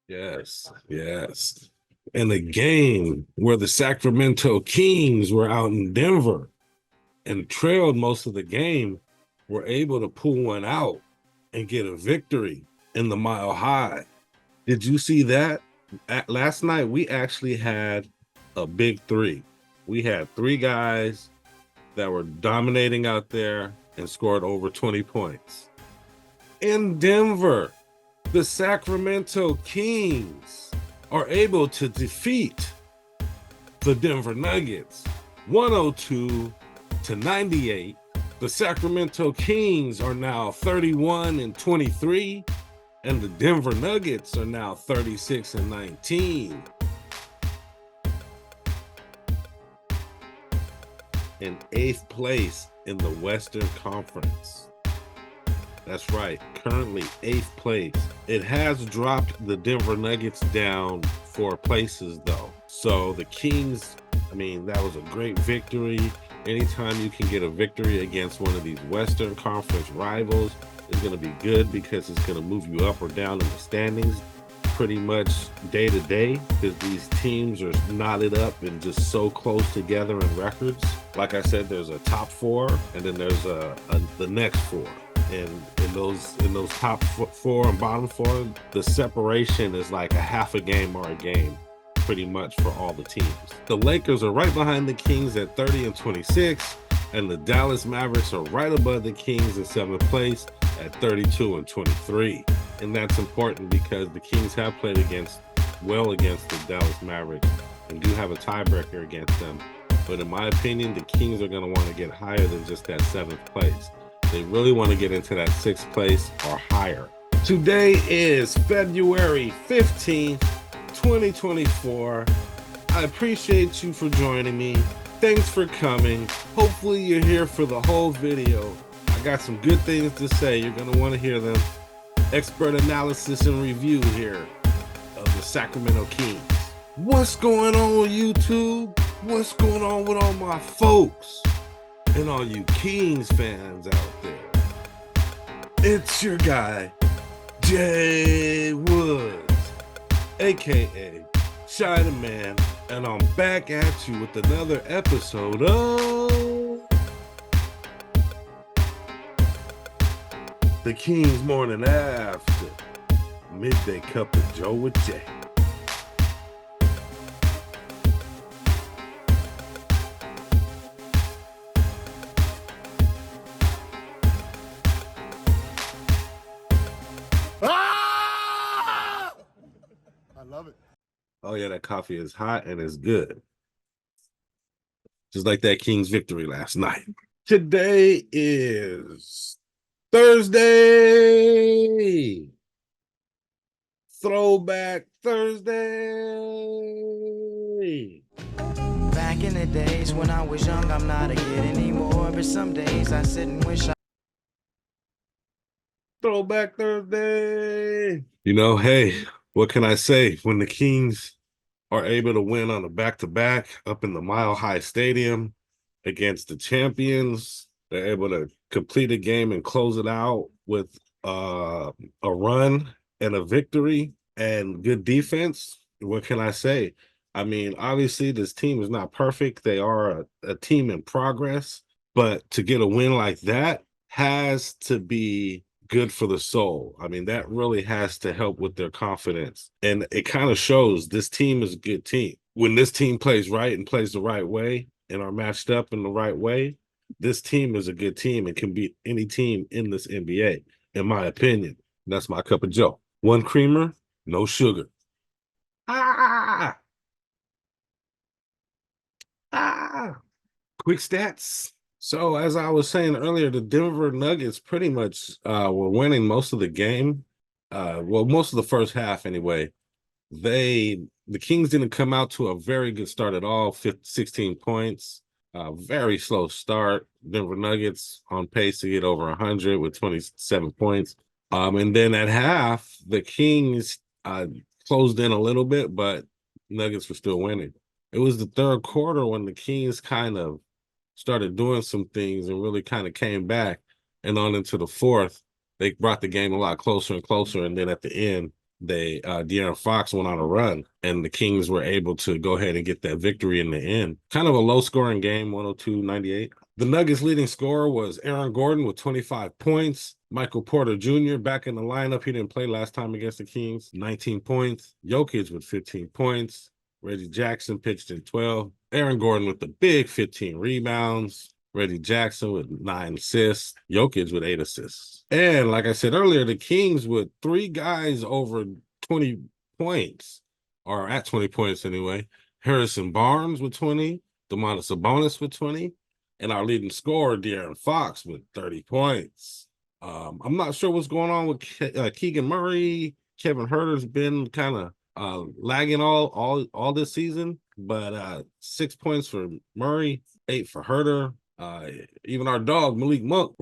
Yes, yes. And the game where the Sacramento Kings were out in Denver and trailed most of the game, were able to pull one out and get a victory in the Mile High. Did you see that? Last night, we actually had a big three. We had three guys that were dominating out there and scored over 20 points. In Denver, the Sacramento Kings are able to defeat the Denver Nuggets 102-98. The Sacramento Kings are now 31-23, and the Denver Nuggets are now 36-19. In 8th place in the Western Conference. That's right, currently 8th place. It has dropped the Denver Nuggets down 4 places though. So the Kings, I mean, that was a great victory. Anytime you can get a victory against one of these Western Conference rivals, it's going to be good because it's going to move you up or down in the standings pretty much day to day, because these teams are knotted up and just so close together in records. Like I said, there's a top 4 and then there's the next 4. And in those top 4 and bottom 4, the separation is like a half a game or a game pretty much for all the teams. The Lakers are right behind the Kings at 30-26, and the Dallas Mavericks are right above the Kings in 7th place at 32-23. And that's important because the Kings have played against the Dallas Mavericks and do have a tiebreaker against them. But in my opinion, the Kings are going to want to get higher than just that 7th place. They really want to get into that 6th place or higher. Today is February 15th, 2024. I appreciate you for joining me. Thanks for coming. Hopefully you're here for the whole video. I got some good things to say. You're going to want to hear them. Expert analysis and review here of the Sacramento Kings. What's going on, YouTube? What's going on with all my folks and all you Kings fans out there? It's your guy, Jay Woods, aka Shy the Man, and I'm back at you with another episode of the Kings Morning After, Midday Cup of Joe with Jay. I love it. Oh yeah, that coffee is hot and it's good. Just like that Kings victory last night. Today is Thursday. Throwback Thursday. Back in the days when I was young, I'm not a kid anymore, but some days I sit and wish I... Throwback Thursday. You know, hey, what can I say? When the Kings are able to win on a back-to-back up in the Mile High Stadium against the champions, they're able to complete a game and close it out with a run and a victory and good defense. What can I say? I mean, obviously, this team is not perfect. They are a team in progress, but to get a win like that has to be good for the soul. I mean, that really has to help with their confidence. And it kind of shows this team is a good team. When this team plays right and plays the right way and are matched up in the right way, this team is a good team and can beat any team in this NBA, in my opinion. That's my cup of joe. One creamer, no sugar. Ah! Quick stats. So as I was saying earlier, the Denver Nuggets pretty much were winning most of the game. Well, most of the first half anyway. The Kings didn't come out to a very good start at all, 16 points. Very slow start. Denver Nuggets on pace to get over 100 with 27 points. And then at half, the Kings closed in a little bit, but Nuggets were still winning. It was the third quarter when the Kings kind of started doing some things and really kind of came back. And on into the fourth, they brought the game a lot closer and closer. And then at the end, De'Aaron Fox went on a run, and the Kings were able to go ahead and get that victory in the end. Kind of a low-scoring game, 102-98. The Nuggets' leading scorer was Aaron Gordon with 25 points. Michael Porter Jr. back in the lineup. He didn't play last time against the Kings. 19 points. Jokic with 15 points. Reggie Jackson pitched in 12. Aaron Gordon with the big 15 rebounds. Reggie Jackson with 9 assists. Jokic with 8 assists. And like I said earlier, the Kings with 3 guys over 20 points, or at 20 points anyway. Harrison Barnes with 20. Domantas Sabonis with 20. And our leading scorer, De'Aaron Fox, with 30 points. I'm not sure what's going on with Keegan Murray. Kevin Huerter's been kind of lagging all this season, but 6 points for Murray, 8 for Huerter. Even our dog Malik Monk,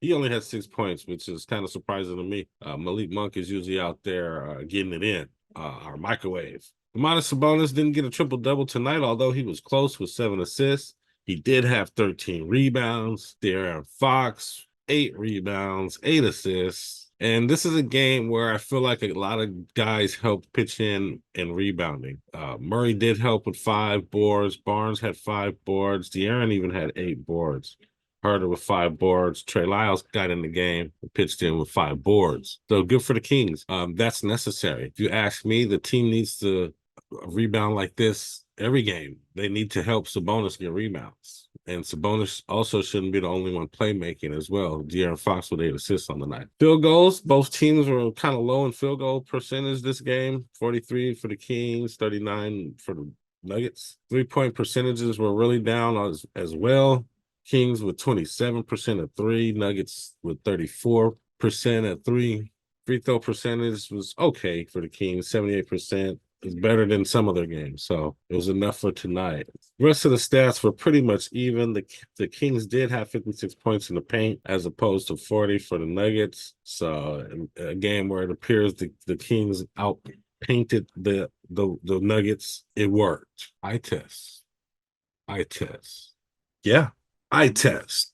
he only had 6 points, which is kind of surprising to me. Malik Monk is usually out there getting it in, our microwave. Domantas Sabonis didn't get a triple-double tonight, although he was close with 7 assists. He did have 13 rebounds. De'Aaron Fox, 8 rebounds, 8 assists. And this is a game where I feel like a lot of guys helped pitch in and rebounding. Murray did help with 5 boards. Barnes had 5 boards. De'Aaron even had 8 boards. Huerter with 5 boards. Trey Lyles got in the game and pitched in with 5 boards. So good for the Kings. That's necessary. If you ask me, the team needs to rebound like this every game. They need to help Sabonis get rebounds. And Sabonis also shouldn't be the only one playmaking as well. De'Aaron Fox with 8 assists on the night. Field goals, both teams were kind of low in field goal percentage this game. 43 for the Kings, 39 for the Nuggets. 3-point percentages were really down as well. Kings with 27% at 3, Nuggets with 34% at 3. Free throw percentage was okay for the Kings, 78%. It's better than some of their games, so it was enough for tonight. The rest of the stats were pretty much even. The Kings did have 56 points in the paint as opposed to 40 for the Nuggets. So a game where it appears the Kings outpainted the Nuggets. It worked. I test. Yeah, I test.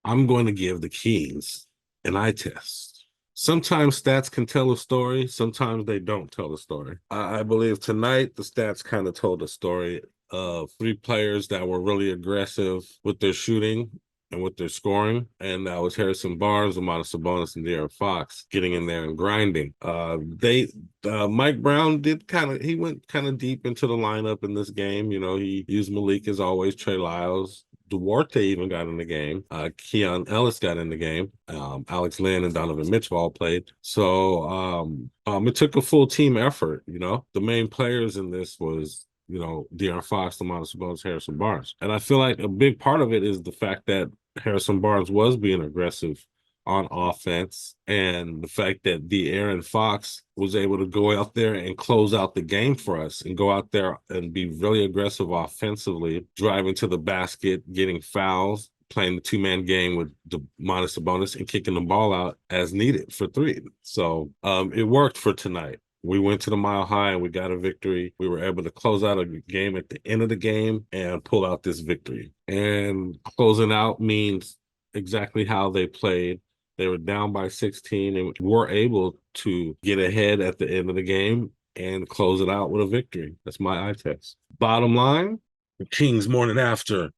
I'm going to give the Kings an eye test. Sometimes stats can tell a story. Sometimes they don't tell a story. I believe tonight the stats kind of told a story of 3 players that were really aggressive with their shooting and with their scoring, and that was Harrison Barnes, Domantas Sabonis, and De'Aaron Fox getting in there and grinding. Mike Brown went kind of deep into the lineup in this game. You know, he used Malik as always, Trey Lyles. Duarte even got in the game. Keon Ellis got in the game. Alex Lynn and Donovan Mitchell all played. So it took a full team effort. You know, the main players in this was, you know, De'Aaron Fox, Domantas Sabonis, Harrison Barnes. And I feel like a big part of it is the fact that Harrison Barnes was being aggressive on offense, and the fact that De'Aaron Fox was able to go out there and close out the game for us and go out there and be really aggressive offensively, driving to the basket, getting fouls, playing the 2-man game with Domantas Sabonis and kicking the ball out as needed for 3. So it worked for tonight. We went to the Mile High and we got a victory. We were able to close out a game at the end of the game and pull out this victory. And closing out means exactly how they played. They were down by 16 and were able to get ahead at the end of the game and close it out with a victory. That's my eye test. Bottom line, the Kings morning after.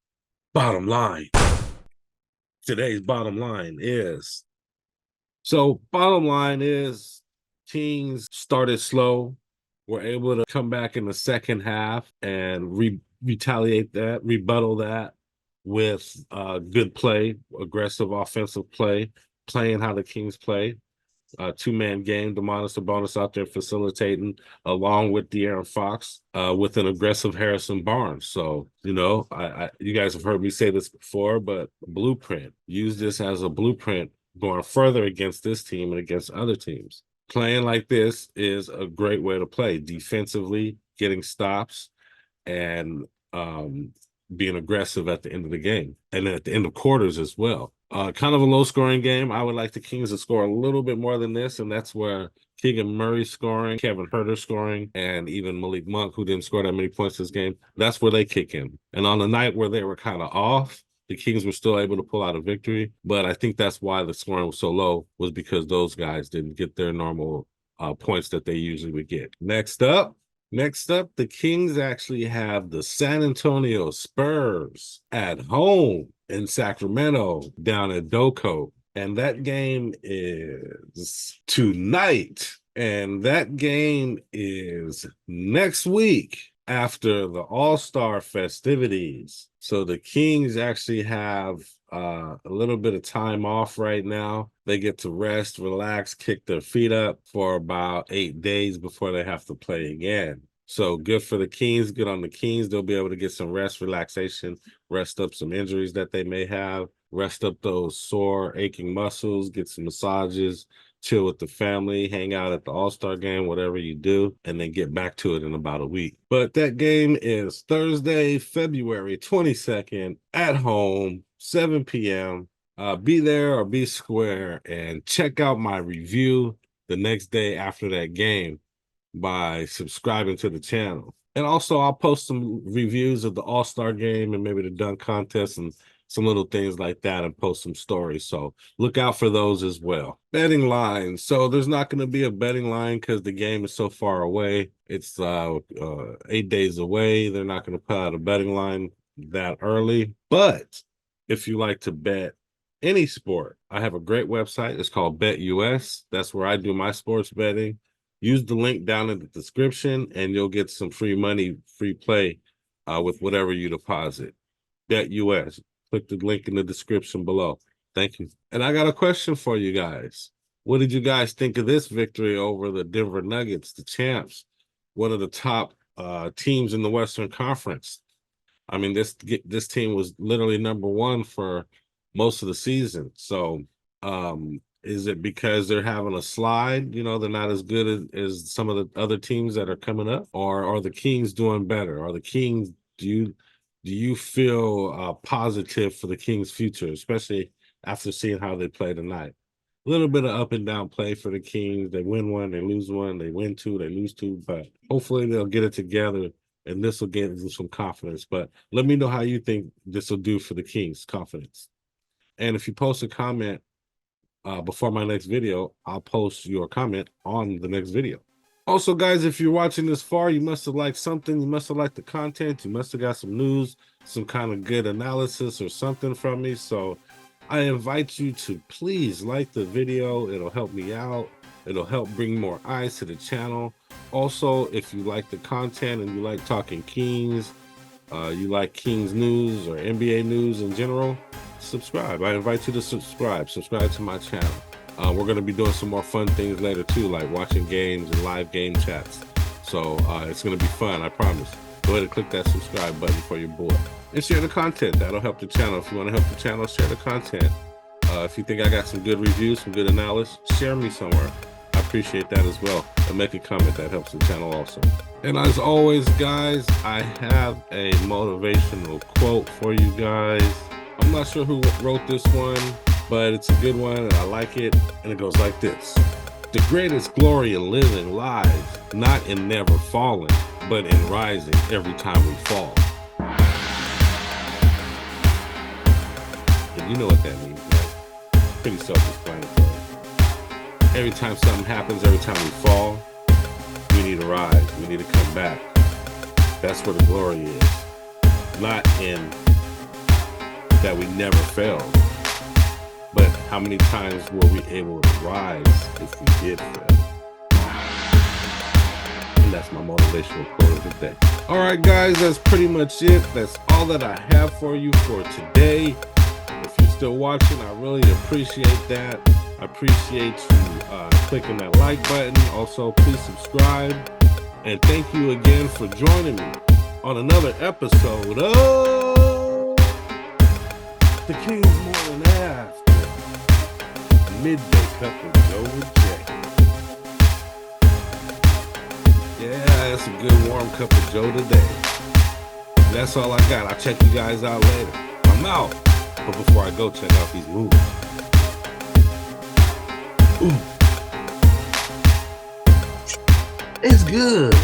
Bottom line. Today's bottom line is. Kings started slow. Were able to come back in the second half and rebuttal that with good play, aggressive offensive play, playing how the Kings play. 2-man game, Domantas Sabonis out there facilitating, along with De'Aaron Fox, with an aggressive Harrison Barnes. So, you know, you guys have heard me say this before, but blueprint. Use this as a blueprint going further against this team and against other teams. Playing like this is a great way to play defensively, getting stops, and being aggressive at the end of the game and at the end of quarters as well. Kind of a low-scoring game. I would like the Kings to score a little bit more than this, and that's where Keegan Murray scoring, Kevin Huerter scoring, and even Malik Monk, who didn't score that many points this game, that's where they kick in. And on the night where they were kind of off, the Kings were still able to pull out a victory. But I think that's why the scoring was so low, was because those guys didn't get their normal points that they usually would get. Next up, the Kings actually have the San Antonio Spurs at home in Sacramento down at DOCO. And that game is tonight. And that game is next week after the All-Star festivities. So the Kings actually have a little bit of time off right now. They get to rest, relax, kick their feet up for about 8 days before they have to play again. So good for the Kings, good on the Kings. They'll be able to get some rest, relaxation, rest up some injuries that they may have, rest up those sore, aching muscles, get some massages, chill with the family, hang out at the All-Star game, whatever you do, and then get back to it in about a week. But that game is Thursday, February 22nd at home, 7 p.m. Be there or be square and check out my review the next day after that game by subscribing to the channel. And also I'll post some reviews of the All-Star game and maybe the dunk contest and some little things like that, and post some stories. So look out for those as well. Betting lines. So there's not going to be a betting line because the game is so far away. It's 8 days away. They're not going to put out a betting line that early. But if you like to bet any sport, I have a great website. It's called BetUS. That's where I do my sports betting. Use the link down in the description and you'll get some free money, free play with whatever you deposit. BetUS. Click the link in the description below. Thank you. And I got a question for you guys. What did you guys think of this victory over the Denver Nuggets, the champs, one of the top teams in the Western Conference? I mean, this team was literally #1 for most of the season. So is it because they're having a slide? You know, they're not as good as some of the other teams that are coming up? Or are the Kings doing better? Are the Kings, do you feel positive for the Kings' future, especially after seeing how they play tonight? A little bit of up and down play for the Kings. They win one, they lose one, they win two, they lose two, but hopefully they'll get it together and this will give them some confidence. But let me know how you think this will do for the Kings' confidence. And if you post a comment before my next video, I'll post your comment on the next video. Also, guys, if you're watching this far, you must have liked something. You must have liked the content. You must have got some news, some kind of good analysis or something from me. So I invite you to please like the video. It'll help me out. It'll help bring more eyes to the channel. Also, if you like the content and you like talking Kings, you like Kings news or NBA news in general, subscribe. I invite you to subscribe to my channel. We're going to be doing some more fun things later too, like watching games and live game chats. So it's going to be fun, I promise. Go ahead and click that subscribe button for your boy. And share the content. That'll help the channel. If you want to help the channel, share the content. If you think I got some good reviews, some good analysis, share me somewhere. I appreciate that as well. And make a comment. That helps the channel also. And as always, guys, I have a motivational quote for you guys. I'm not sure who wrote this one, but it's a good one and I like it. And it goes like this: the greatest glory in living lies not in never falling, but in rising every time we fall. And you know what that means, right? Pretty self-explanatory. Every time something happens, every time we fall, we need to rise. We need to come back. That's where the glory is. Not in that we never failed, but how many times were we able to rise if we did fail? And that's my motivational quote of the day. All right, guys, that's pretty much it. That's all that I have for you for today. If you're still watching, I really appreciate that. I appreciate you clicking that like button. Also, please subscribe. And thank you again for joining me on another episode of The Kings Morning After Midday Cup with Joe and Jay. Yeah, that's a good warm cup of Joe today. And that's all I got. I'll check you guys out later. I'm out. But before I go, check out these moves. Ooh. It's good.